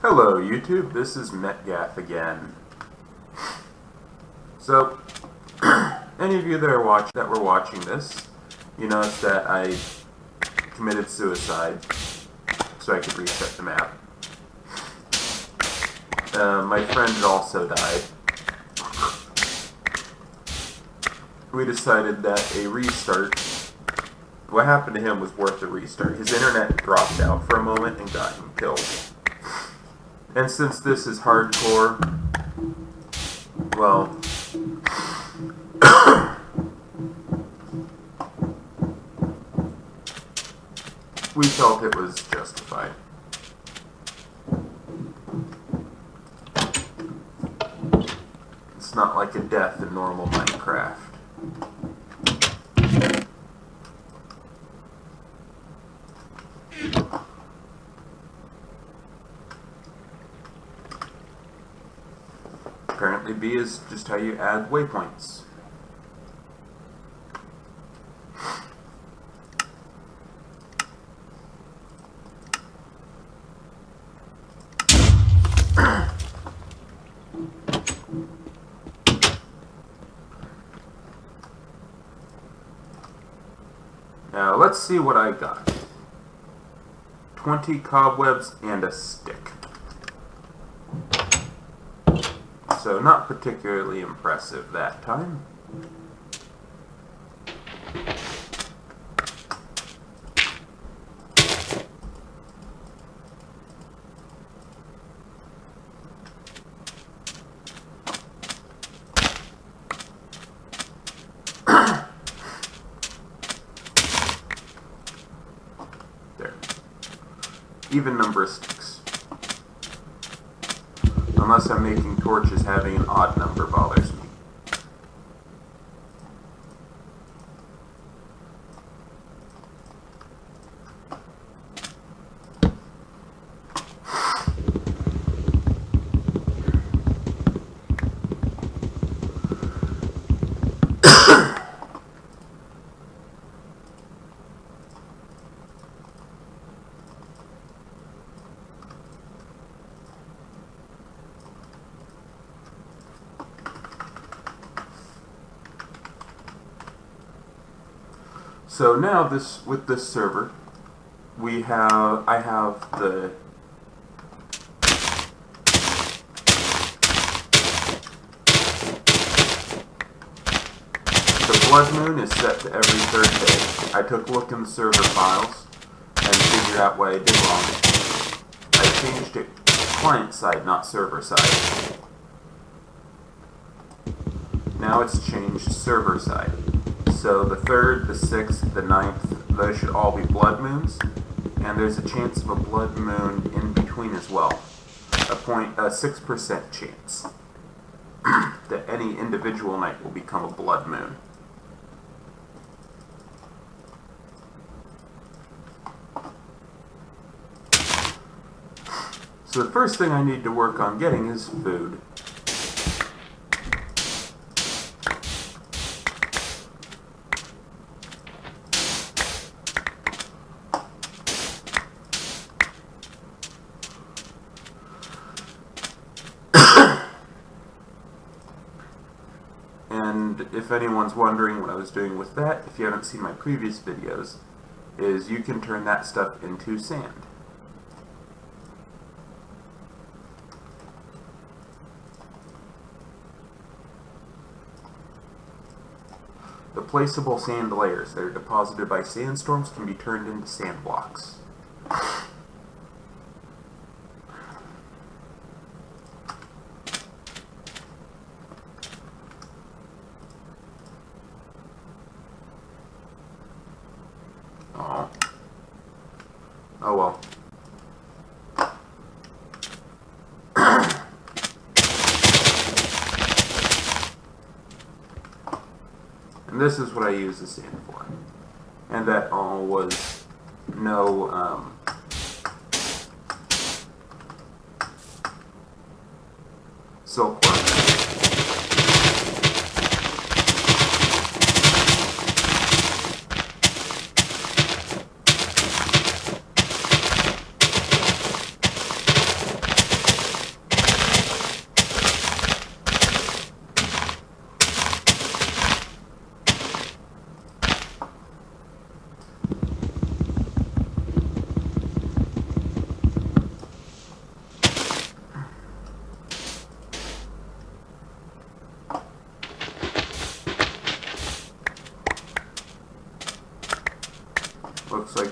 Hello YouTube, this is Metgath again. So, any of you that were watching this, you notice that I committed suicide so I could reset the map. My friend had also died. We decided that a restart, what happened to him was worth a restart. His internet dropped out for a moment and got him killed. And since this is hardcore, well, we felt it was justified. It's not like a death in normal Minecraft. Apparently B is just how you add waypoints. Now let's see what I got. 20 cobwebs and a stick. So not particularly impressive that time. There. Even number of sticks. Unless I'm making torches, having an odd number bothers me. So now with this server, I have the blood moon is set to every third day. I took a look in the server files and figured out what I did wrong. I changed it client side, not server side. Now it's changed server side. So the 3rd, the 6th, the 9th, those should all be blood moons, and there's a chance of a blood moon in between as well. A 6% chance that any individual night will become a blood moon. So the first thing I need to work on getting is food. And if anyone's wondering what I was doing with that, if you haven't seen my previous videos, is you can turn that stuff into sand. The placeable sand layers that are deposited by sandstorms can be turned into sand blocks. Oh well. And this is what I use the sand for. And that all was no silkworm.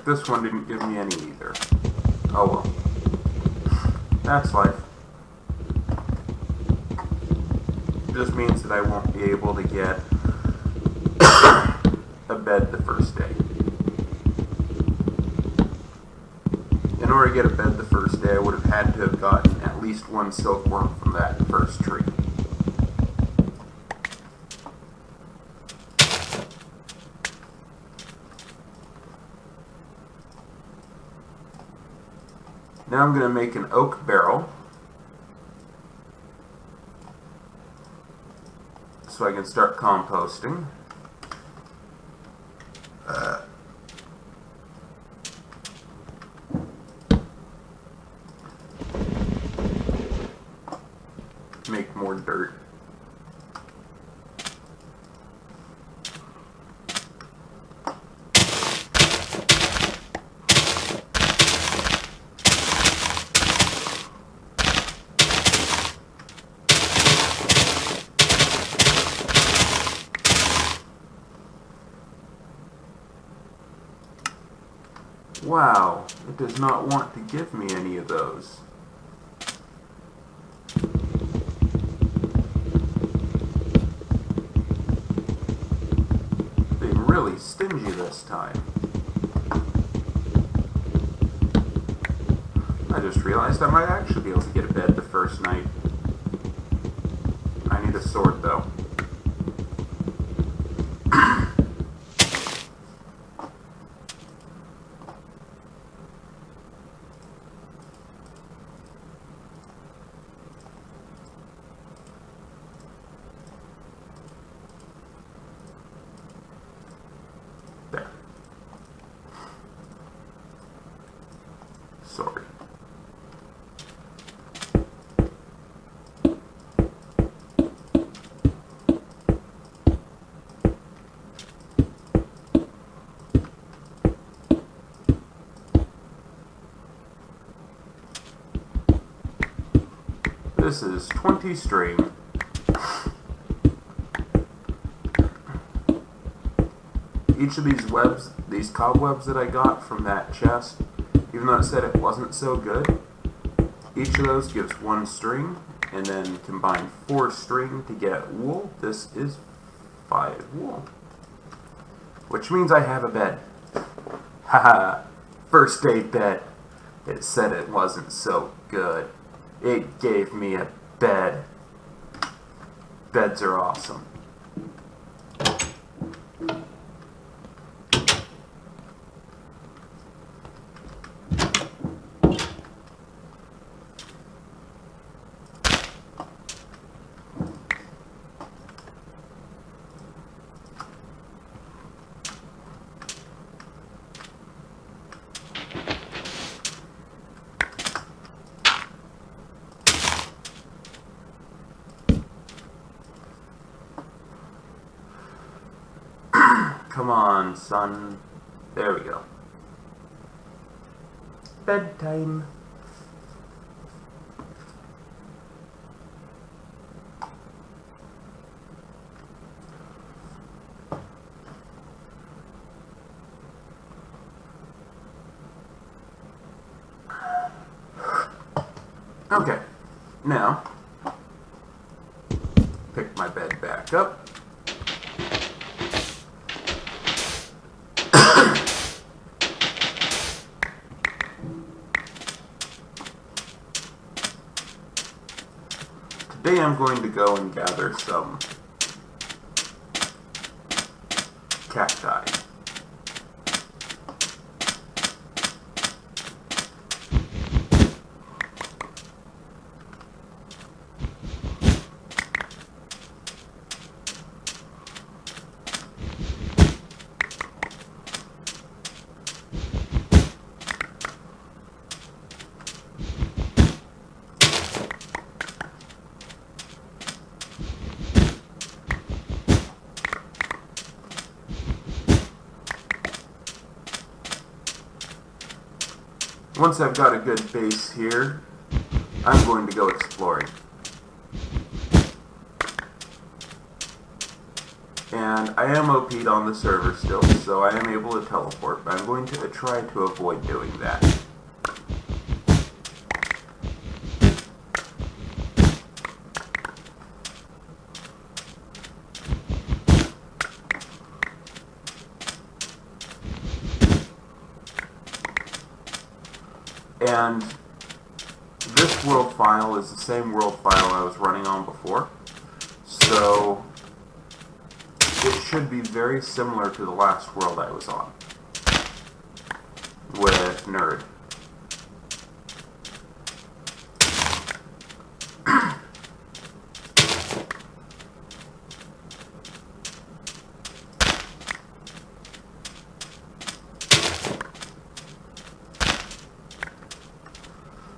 this one didn't give me any either. Oh well. That's life. It just means that I won't be able to get a bed the first day. In order to get a bed the first day, I would have had to have gotten at least one silkworm from that first tree. Now I'm going to make an oak barrel so I can start composting. Make more dirt. Wow, it does not want to give me any of those. Being really stingy this time. I just realized I might actually be able to get a bed the first night. I need a sword though. There. Sorry. This is 20 string. Each of these webs, these cobwebs that I got from that chest, even though it said it wasn't so good, each of those gives 1 string, and then combine 4 string to get wool. This is 5 wool. Which means I have a bed. Haha, first day bed. It said it wasn't so good. It gave me a bed. Beds are awesome. Come on, son. There we go. Bedtime. Okay, now, pick my bed back up. Today I'm going to go and gather some cacti. Once I've got a good base here, I'm going to go exploring. And I am OP'd on the server still, so I am able to teleport, but I'm going to try to avoid doing that. And this world file is the same world file I was running on before, so it should be very similar to the last world I was on with Nerd.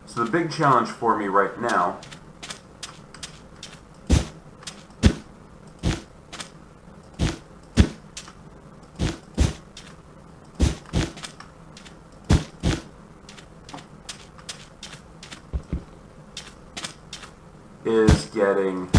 So the big challenge for me right now is getting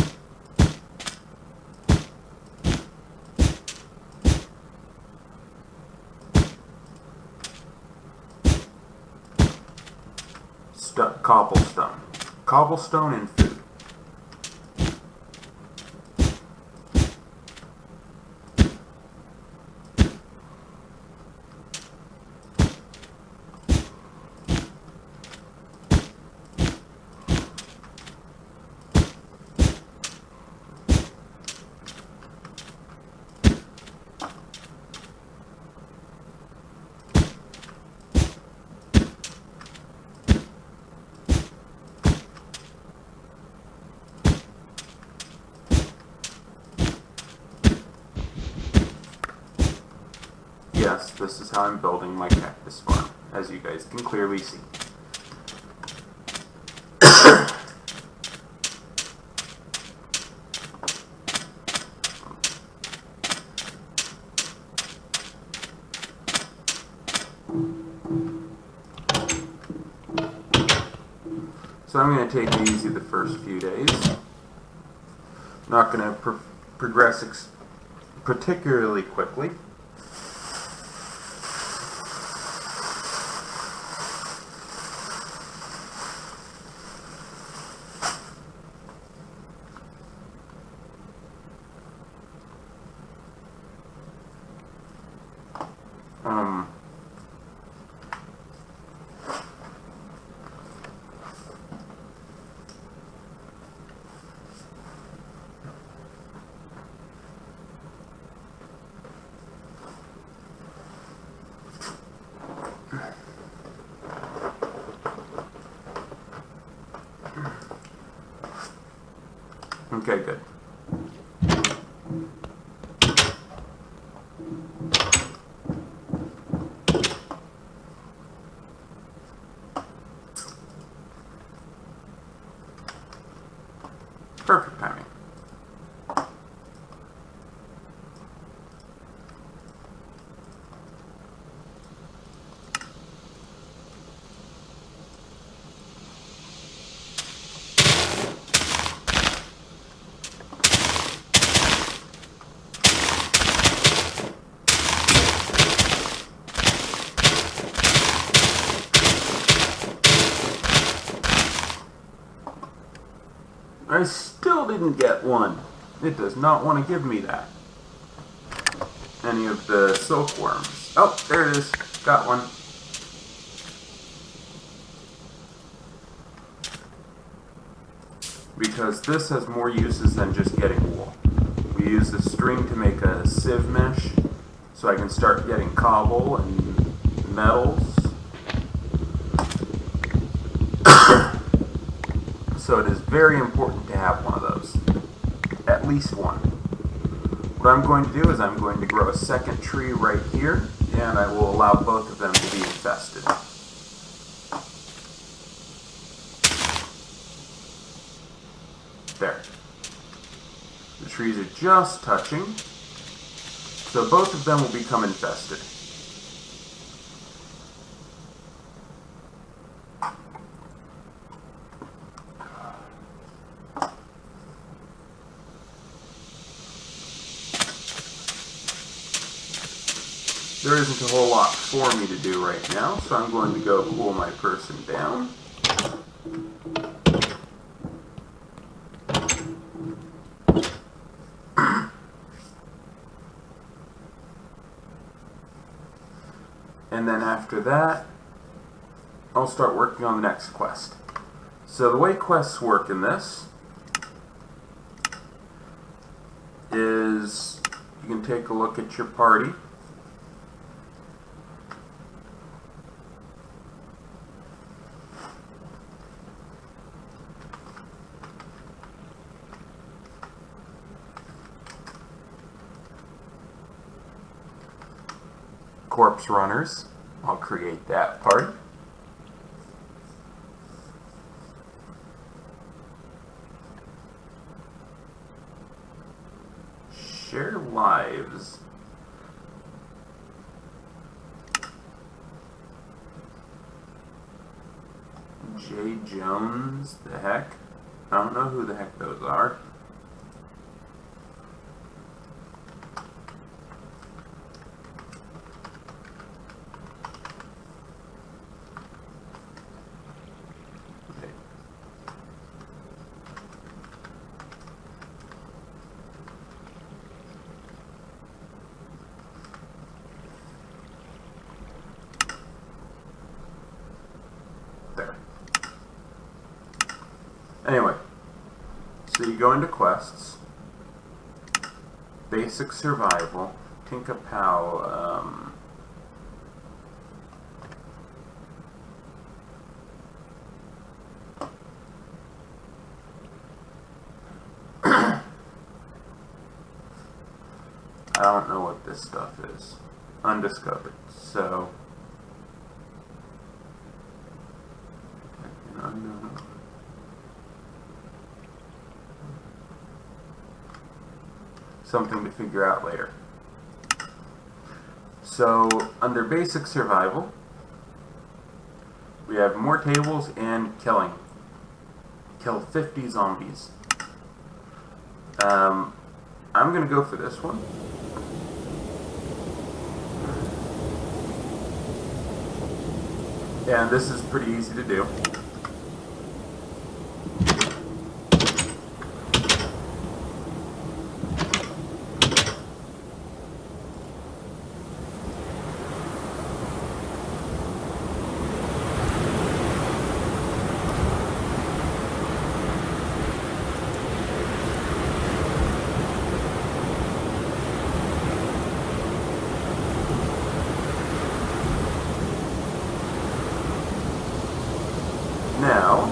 cobblestone and food. Yes, this is how I'm building my cactus farm, as you guys can clearly see. So I'm going to take it easy the first few days. Not going to progress particularly quickly. Okay, good. Perfect timing. I still didn't get one. It does not want to give me that. Any of the silkworms. Oh, there it is. Got one. Because this has more uses than just getting wool. We use the string to make a sieve mesh, so I can start getting cobble and metals. So it is very important to have one of those. At least one. What I'm going to do is I'm going to grow a second tree right here, and I will allow both of them to be infested. There. The trees are just touching, so both of them will become infested. there isn't a whole lot for me to do right now, so I'm going to go cool my person down. And then after that, I'll start working on the next quest. So the way quests work in this is you can take a look at your party. Corpse runners. I'll create that party. Share lives. J. Jones, the heck? I don't know who the heck those are. There. Anyway, so you go into quests, basic survival, Tinkapow, I don't know what this stuff is. Undiscovered. So, unknown. Something to figure out later. So, under basic survival, we have more tables and killing. Kill 50 zombies. I'm going to go for this one. And this is pretty easy to do. Now,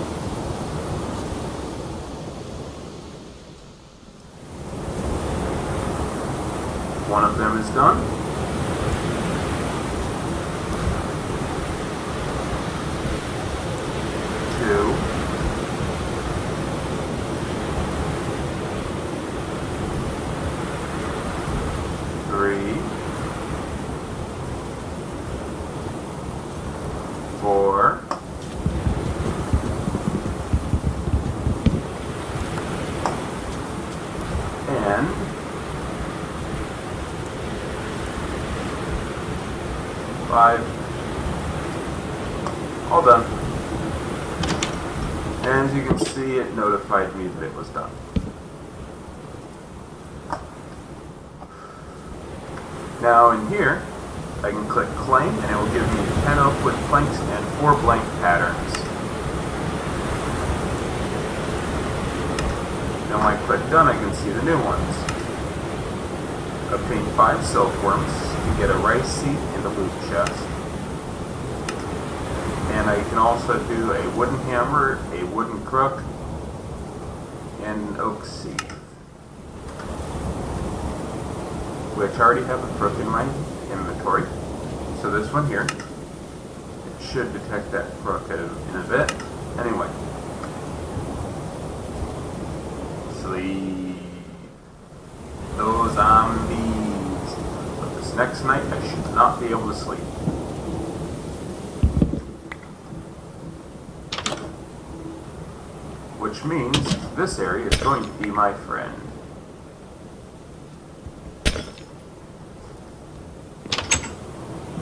one of them is done. Two. Three. 4. And 5. All done. And as you can see, it notified me that it was done. Now in here, I can click claim and it will give me 10 oak wood planks and 4 blank patterns. Now when I click done, I can see the new ones. Obtain 5 silkworms to get a rice seed and a loot chest. And I can also do a wooden hammer, a wooden crook, and an oak seed. Which I already have a crook in my inventory. So this one here, it should detect that crook in a bit. Anyway. Sleep. Those zombies. But this next night, I should not be able to sleep. Which means this area is going to be my friend.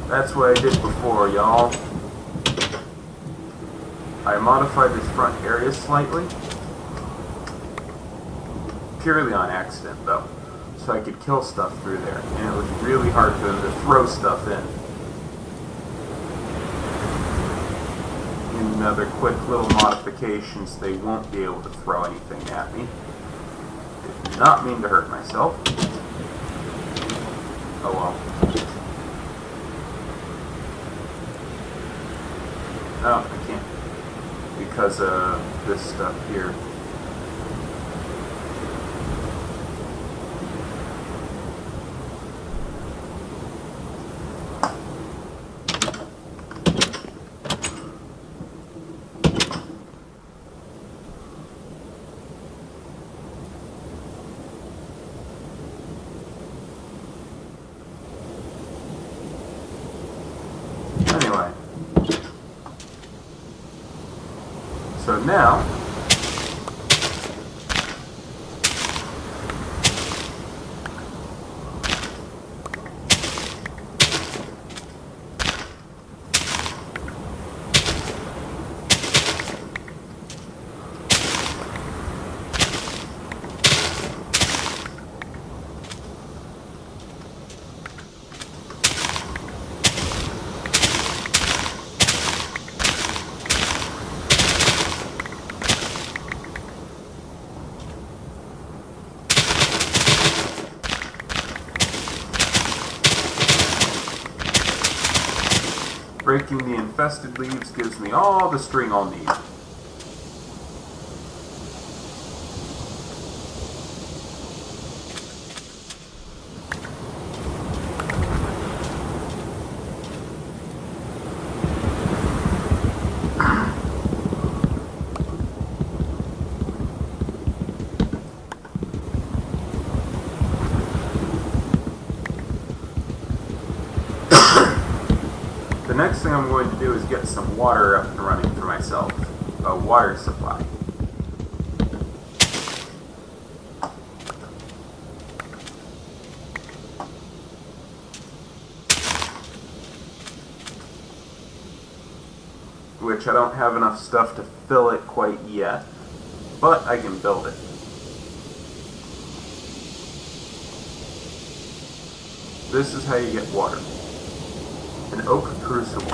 That's what I did before, y'all. I modified this front area slightly. Purely on accident, though. So I could kill stuff through there. And it was really hard for them to throw stuff in. Another quick little modification so they won't be able to throw anything at me. Did not mean to hurt myself. Oh well. Oh, I can't. Because of this stuff here. Anyway. So now, breaking the infested leaves gives me all the string I'll need. The next thing I'm going to do is get some water up and running for myself. A water supply. Which I don't have enough stuff to fill it quite yet, but I can build it. This is how you get water. An oak crucible.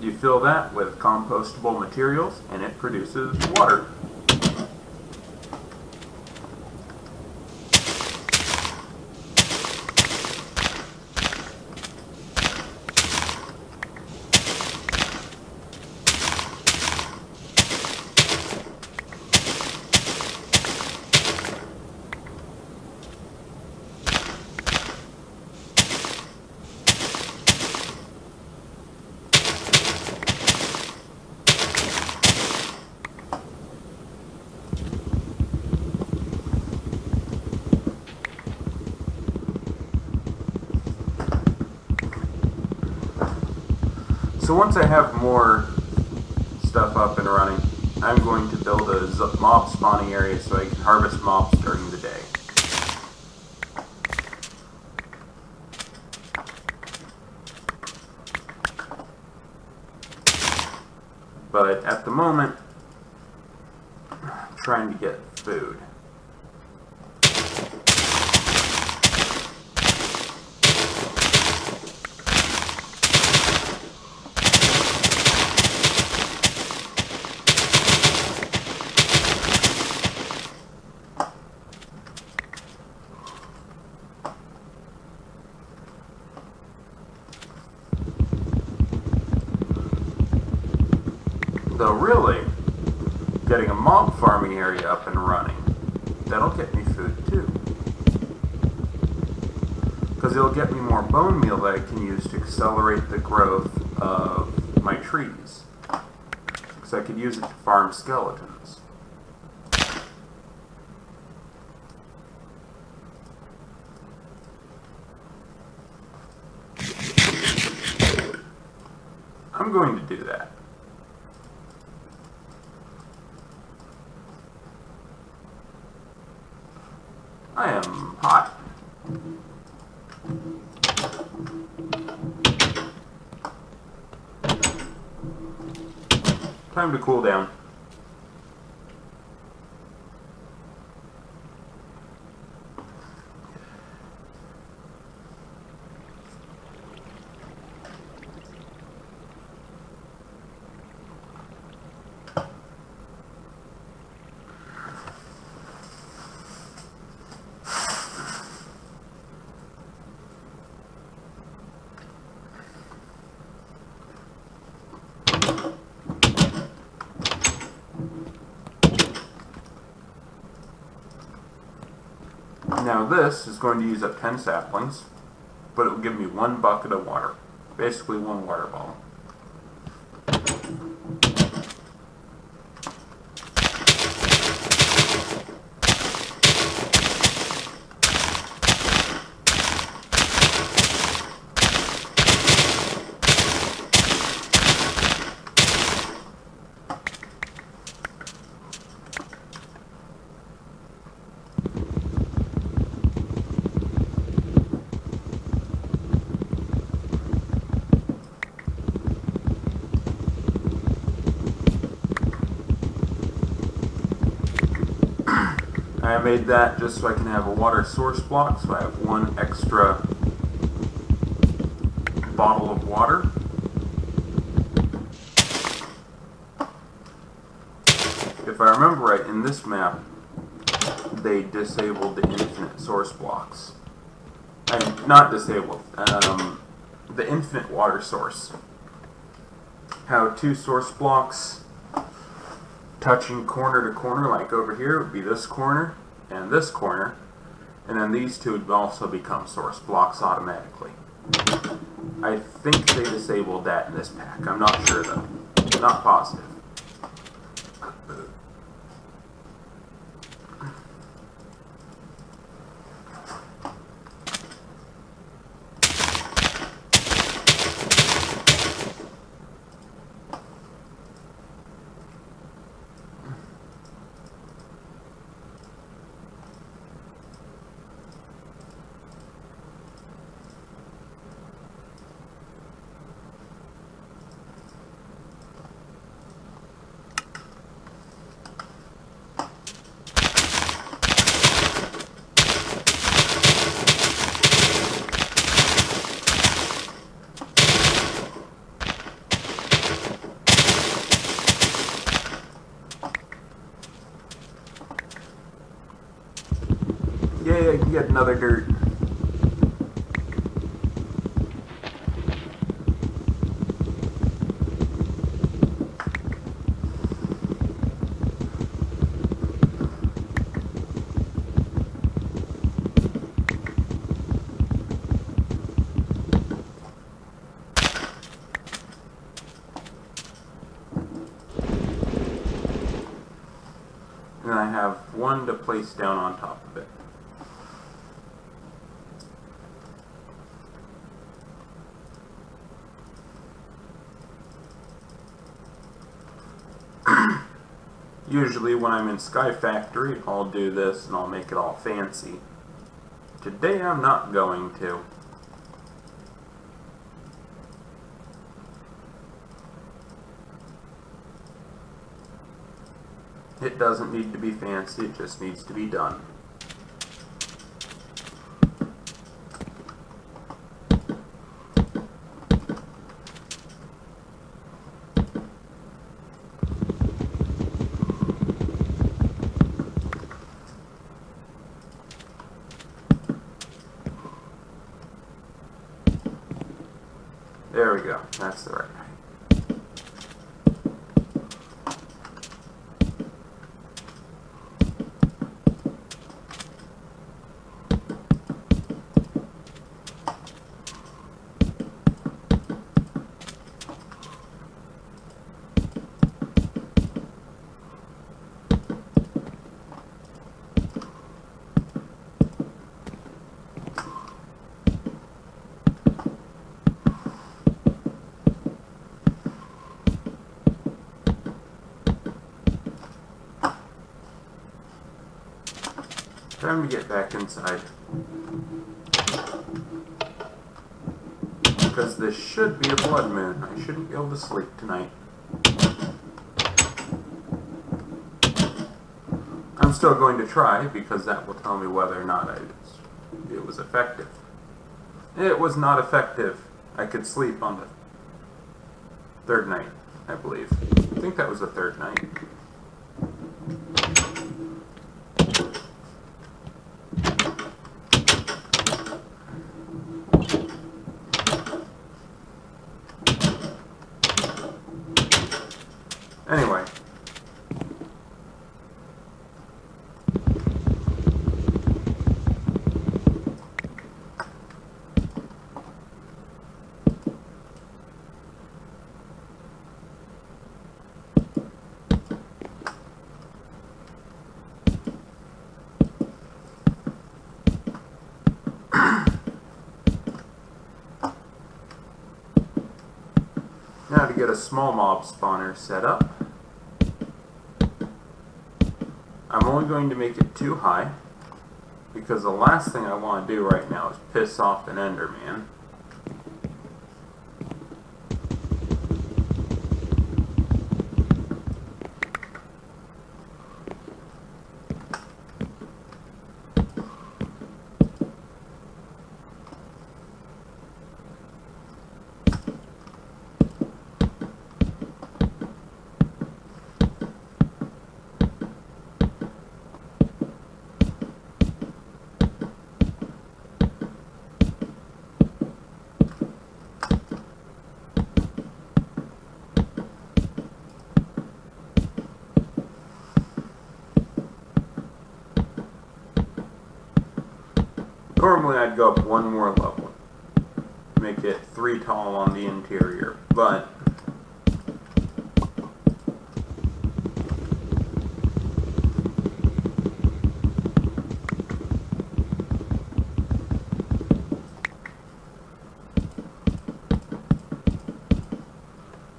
You fill that with compostable materials and it produces water. So once I have more stuff up and running, I'm going to build a mob spawning area so I can harvest mobs during the day. But at the moment, I'm trying to get food. Though really, getting a mob farming area up and running, that'll get me food too. Because it'll get me more bone meal that I can use to accelerate the growth of my trees. Because I could use it to farm skeletons. I'm going to do that. I am hot. Time to cool down. Now this is going to use up 10 saplings, but it will give me 1 bucket of water, basically 1 water bottle. I made that just so I can have a water source block, so I have 1 extra bottle of water. If I remember right, in this map, they disabled the infinite source blocks. Not disabled, the infinite water source. How 2 source blocks touching corner to corner, like over here, would be this corner and this corner, and then these 2 would also become source blocks automatically. I think they disabled that in this pack. I'm not sure though. Not positive. Yay, I can get another dirt. And I have 1 to place down on top of it. Usually when I'm in Sky Factory, I'll do this and I'll make it all fancy. Today I'm not going to. It doesn't need to be fancy, it just needs to be done. There we go, that's the right height. Time to get back inside. Because this should be a blood moon. I shouldn't be able to sleep tonight. I'm still going to try because that will tell me whether or not it was effective. It was not effective. I could sleep on the third night, I believe. I think that was the third night. Anyway. Now to get a small mob spawner set up, I'm only going to make it too high because the last thing I want to do right now is piss off an Enderman. Normally I'd go up one more level, make it 3 tall on the interior, but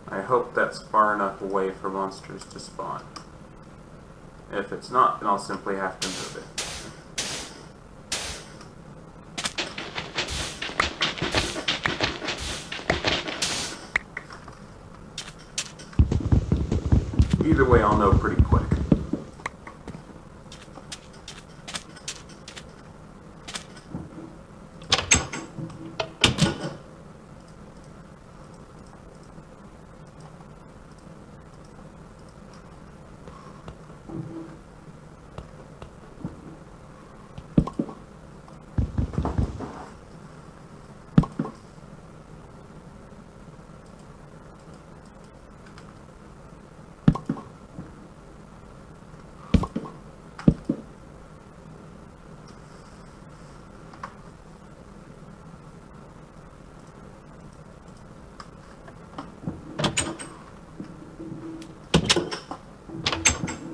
I hope that's far enough away for monsters to spawn. If it's not, then I'll simply have to move it. Either way, I'll know pretty quick.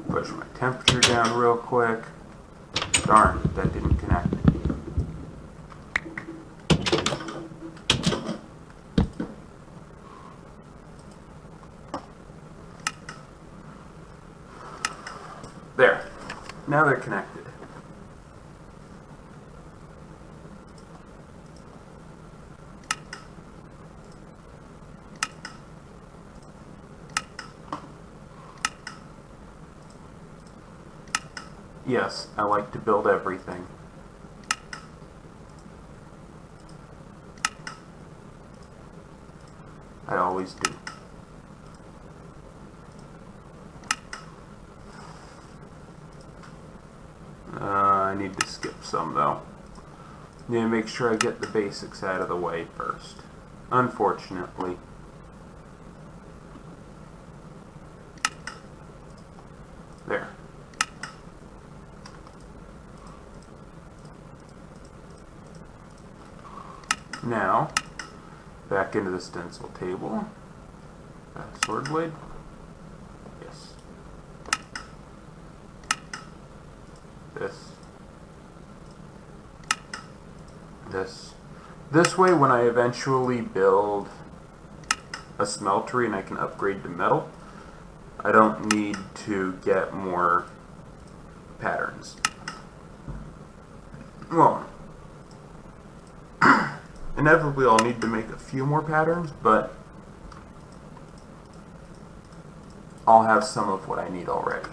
Push my temperature down real quick. Darn, that didn't connect. There. Now they're connected. Yes, I like to build everything. I always do. I need to skip some though. Need to make sure I get the basics out of the way first. Unfortunately. There. Now, back into the stencil table. That sword blade. Yes. This way, when I eventually build a smeltery and I can upgrade to metal, I don't need to get more patterns. Well, inevitably I'll need to make a few more patterns, but I'll have some of what I need already.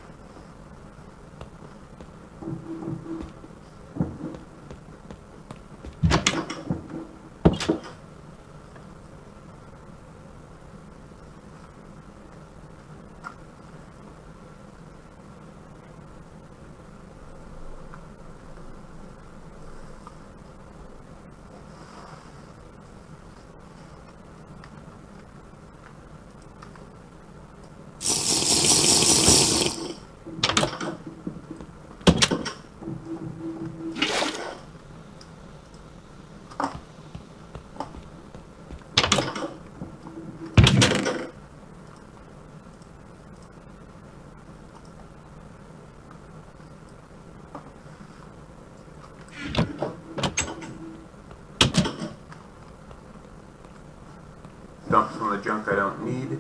Dump some of the junk I don't need.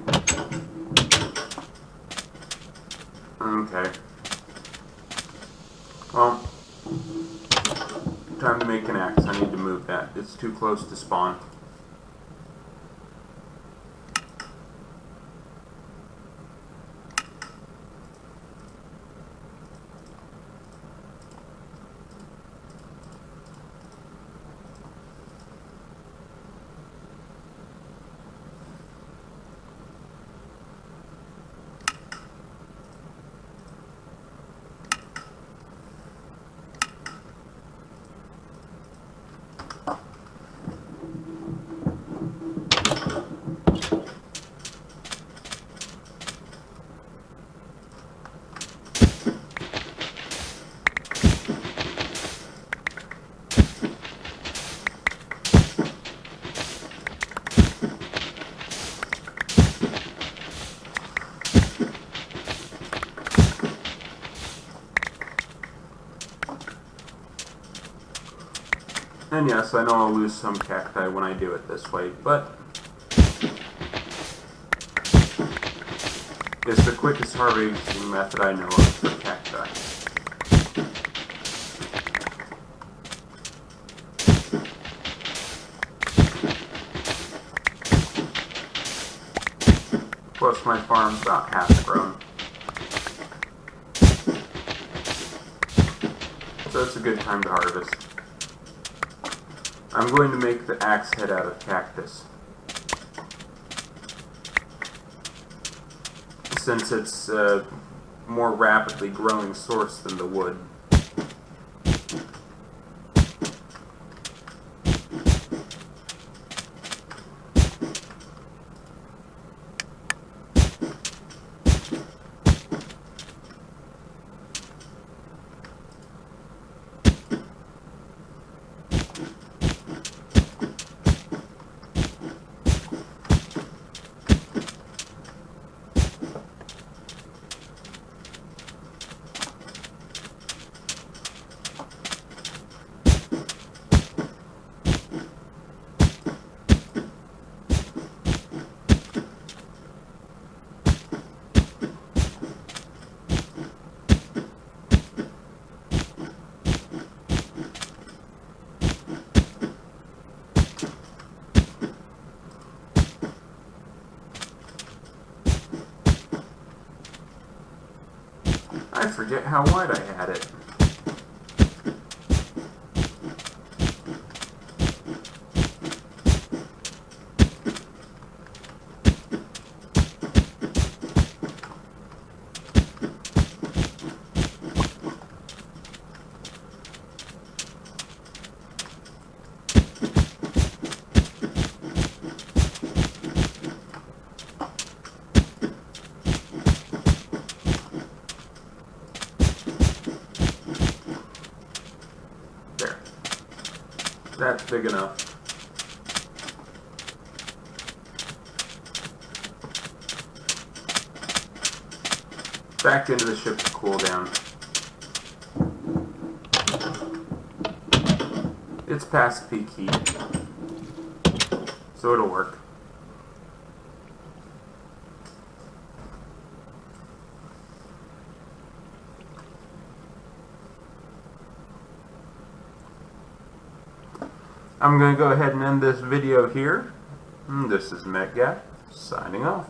Okay. Well, time to make an axe. I need to move that. It's too close to spawn. And yes, I know I'll lose some cacti when I do it this way, but it's the quickest harvesting method I know of for cacti. Plus my farm's about half grown. So it's a good time to harvest. I'm going to make the axe head out of cactus, since it's a more rapidly growing source than the wood. I forget how wide I had it. That's big enough. Back into the ship to cool down. It's past peak heat, so it'll work. I'm going to go ahead and end this video here. This is Metgath, signing off.